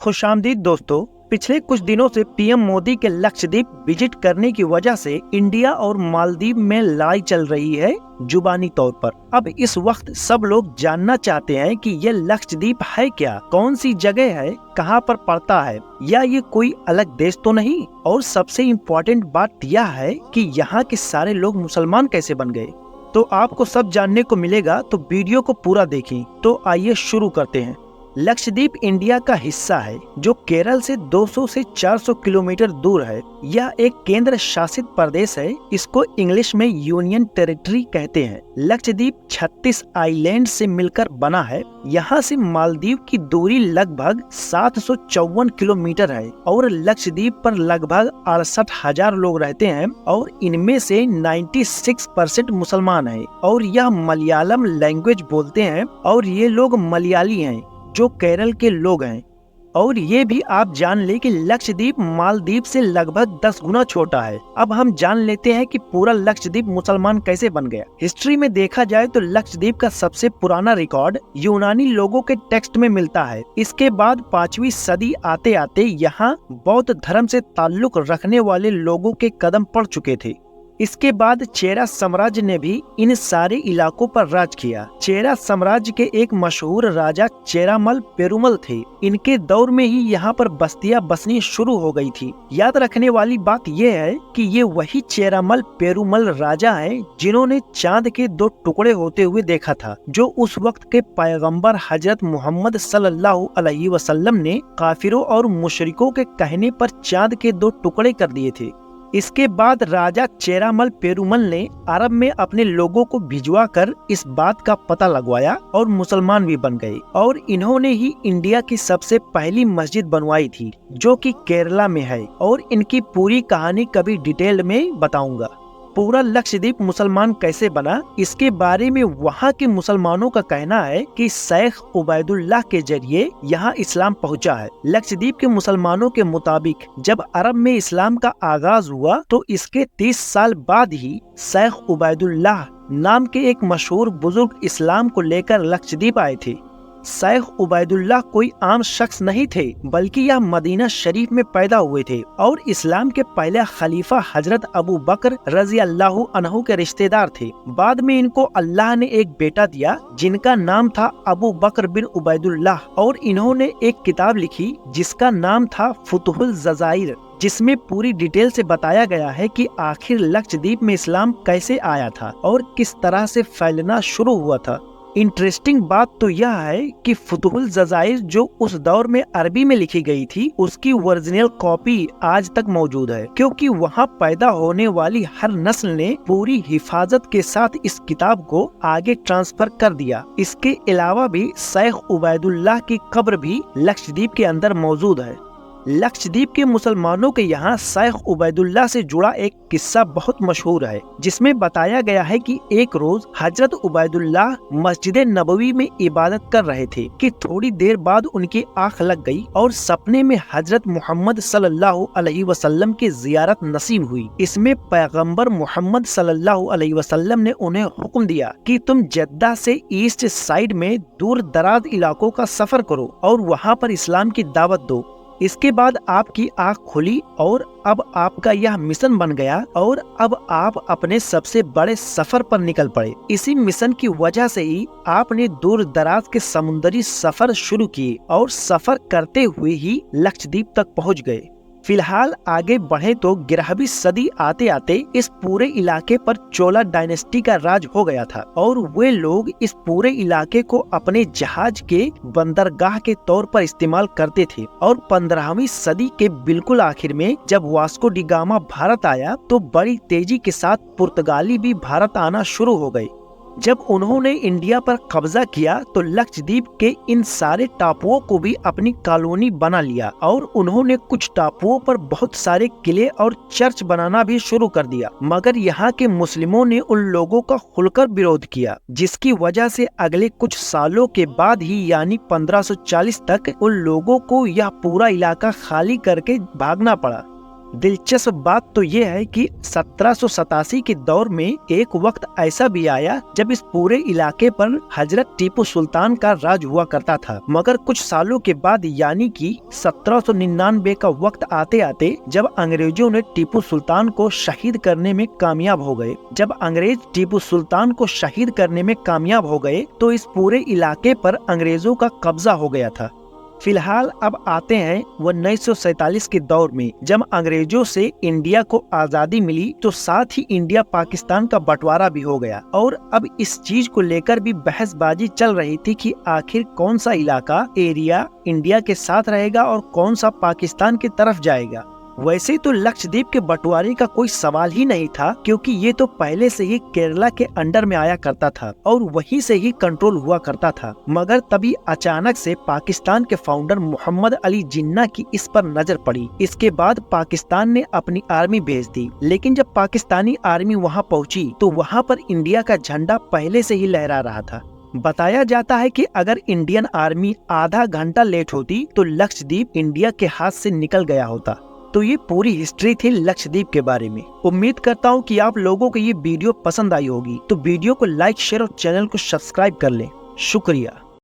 खुशामदीद दोस्तों। पिछले कुछ दिनों से पीएम मोदी के लक्षद्वीप विजिट करने की वजह से इंडिया और मालदीव में लड़ाई चल रही है जुबानी तौर पर। अब इस वक्त सब लोग जानना चाहते हैं कि ये लक्षद्वीप है क्या, कौन सी जगह है, कहां पर पड़ता है, या ये कोई अलग देश तो नहीं। और सबसे इम्पोर्टेंट बात यह है कि यहाँ के सारे लोग मुसलमान कैसे बन गए। तो आपको सब जानने को मिलेगा, तो वीडियो को पूरा देखें। तो आइए शुरू करते हैं। लक्षद्वीप इंडिया का हिस्सा है जो केरल से 200 से 400 किलोमीटर दूर है। यह एक केंद्र शासित प्रदेश है। इसको इंग्लिश में यूनियन टेरिटरी कहते हैं। लक्षद्वीप 36 आइलैंड से मिलकर बना है। यहाँ से मालदीव की दूरी लगभग 754 किलोमीटर है और लक्षद्वीप पर लगभग 68,000 लोग रहते हैं और इनमें से 96% मुसलमान हैं और यह मलयालम लैंग्वेज बोलते हैं और ये लोग मलयाली हैं जो केरल के लोग हैं। और ये भी आप जान ले कि लक्षद्वीप मालदीव से लगभग 10 गुना छोटा है। अब हम जान लेते हैं कि पूरा लक्षद्वीप मुसलमान कैसे बन गया। हिस्ट्री में देखा जाए तो लक्षद्वीप का सबसे पुराना रिकॉर्ड यूनानी लोगों के टेक्स्ट में मिलता है। इसके बाद 5वीं सदी आते आते यहाँ बौद्ध धर्म से ताल्लुक रखने वाले लोगों के कदम पड़ चुके थे। इसके बाद चेरा साम्राज्य ने भी इन सारे इलाकों पर राज किया। चेरा साम्राज्य के एक मशहूर राजा चेरामल पेरुमल थे। इनके दौर में ही यहाँ पर बस्तियां बसनी शुरू हो गई थी। याद रखने वाली बात यह है कि ये वही चेरामल पेरुमल राजा हैं जिन्होंने चांद के 2 टुकड़े होते हुए देखा था, जो उस वक्त के पैगंबर हजरत मोहम्मद सल्लल्लाहु अलैहि वसल्लम ने काफिरों और मुशरिकों के कहने पर चांद के 2 टुकड़े कर दिए थे। इसके बाद राजा चेरामल पेरुमल ने अरब में अपने लोगों को भिजवा कर इस बात का पता लगवाया और मुसलमान भी बन गए। और इन्होंने ही इंडिया की सबसे पहली मस्जिद बनवाई थी जो कि केरला में है। और इनकी पूरी कहानी कभी डिटेल में बताऊंगा। पूरा लक्षद्वीप मुसलमान कैसे बना, इसके बारे में वहाँ के मुसलमानों का कहना है कि शेख उबैदुल्लाह के जरिए यहाँ इस्लाम पहुँचा है। लक्षद्वीप के मुसलमानों के मुताबिक जब अरब में इस्लाम का आगाज हुआ तो इसके 30 साल बाद ही शेख उबैदुल्लाह नाम के एक मशहूर बुजुर्ग इस्लाम को लेकर लक्षद्वीप आए थे। शेख उबैदुल्लाह कोई आम शख्स नहीं थे, बल्कि यह मदीना शरीफ में पैदा हुए थे और इस्लाम के पहले खलीफा हजरत अबू बकर रजी अल्लाह अन्हु के रिश्तेदार थे। बाद में इनको अल्लाह ने एक बेटा दिया जिनका नाम था अबू बकर बिन उबैदुल्लाह, और इन्होंने एक किताब लिखी जिसका नाम था फुतहुल जज़ाइर, जिसमें पूरी डिटेल से बताया गया है कि आखिर लक्षद्वीप में इस्लाम कैसे आया था और किस तरह से फैलना शुरू हुआ था। इंटरेस्टिंग बात तो यह है कि फुतहुल जज़ाइर जो उस दौर में अरबी में लिखी गई थी, उसकी ओरिजिनल कॉपी आज तक मौजूद है, क्योंकि वहाँ पैदा होने वाली हर नस्ल ने पूरी हिफाजत के साथ इस किताब को आगे ट्रांसफर कर दिया। इसके अलावा भी शेख उबैदुल्लाह की कब्र भी लक्षद्वीप के अंदर मौजूद है। लक्षद्वीप के मुसलमानों के यहाँ शेख उबैदुल्लाह से जुड़ा एक किस्सा बहुत मशहूर है, जिसमें बताया गया है कि एक रोज हजरत उबैदुल्लाह मस्जिद नबवी में इबादत कर रहे थे कि थोड़ी देर बाद उनकी आंख लग गई और सपने में हजरत मोहम्मद सल्लल्लाहु अलैहि वसल्लम की जियारत नसीब हुई। इसमें पैगंबर मोहम्मद सल्लल्लाहु अलैहि वसल्लम ने उन्हें हुक्म दिया कि तुम जद्दा से ईस्ट साइड में दूर दराज इलाकों का सफर करो और वहाँ पर इस्लाम की दावत दो। इसके बाद आपकी आँख खुली और अब आपका यह मिशन बन गया और अब आप अपने सबसे बड़े सफर पर निकल पड़े। इसी मिशन की वजह से ही आपने दूर दराज के समुद्री सफर शुरू किए और सफर करते हुए ही लक्षद्वीप तक पहुंच गए। फिलहाल आगे बढ़े तो 11वीं सदी आते आते इस पूरे इलाके पर चोला डायनेस्टी का राज हो गया था और वे लोग इस पूरे इलाके को अपने जहाज के बंदरगाह के तौर पर इस्तेमाल करते थे। और 15वीं सदी के बिल्कुल आखिर में जब वास्को डी गामा भारत आया तो बड़ी तेजी के साथ पुर्तगाली भी भारत आना शुरू हो गए। जब उन्होंने इंडिया पर कब्जा किया तो लक्षद्वीप के इन सारे टापुओं को भी अपनी कॉलोनी बना लिया और उन्होंने कुछ टापुओं पर बहुत सारे किले और चर्च बनाना भी शुरू कर दिया। मगर यहाँ के मुस्लिमों ने उन लोगों का खुलकर विरोध किया, जिसकी वजह से अगले कुछ सालों के बाद ही यानी 1540 तक उन लोगों को यह पूरा इलाका खाली करके भागना पड़ा। दिलचस्प बात तो ये है कि 1787 के दौर में एक वक्त ऐसा भी आया जब इस पूरे इलाके पर हजरत टीपू सुल्तान का राज हुआ करता था, मगर कुछ सालों के बाद यानी कि 1799 का वक्त आते आते जब अंग्रेजों ने टीपू सुल्तान को शहीद करने में कामयाब हो गए, तो इस पूरे इलाके पर अंग्रेजों का कब्जा हो गया था। फिलहाल अब आते हैं 1947 के दौर में, जब अंग्रेजों से इंडिया को आजादी मिली तो साथ ही इंडिया पाकिस्तान का बंटवारा भी हो गया और अब इस चीज को लेकर भी बहसबाजी चल रही थी कि आखिर कौन सा इलाका एरिया इंडिया के साथ रहेगा और कौन सा पाकिस्तान की तरफ जाएगा। वैसे तो लक्षद्वीप के बंटवारे का कोई सवाल ही नहीं था, क्योंकि ये तो पहले से ही केरला के अंडर में आया करता था और वहीं से ही कंट्रोल हुआ करता था। मगर तभी अचानक से पाकिस्तान के फाउंडर मोहम्मद अली जिन्ना की इस पर नजर पड़ी। इसके बाद पाकिस्तान ने अपनी आर्मी भेज दी, लेकिन जब पाकिस्तानी आर्मी वहां पहुंची तो वहां पर इंडिया का झंडा पहले से ही लहरा रहा था। बताया जाता है कि अगर इंडियन आर्मी आधा घंटा लेट होती तो लक्षद्वीप इंडिया के हाथ से निकल गया होता। तो ये पूरी हिस्ट्री थी लक्षद्वीप के बारे में। उम्मीद करता हूँ कि आप लोगों को ये वीडियो पसंद आई होगी, तो वीडियो को लाइक, शेयर और चैनल को सब्सक्राइब कर लें। शुक्रिया।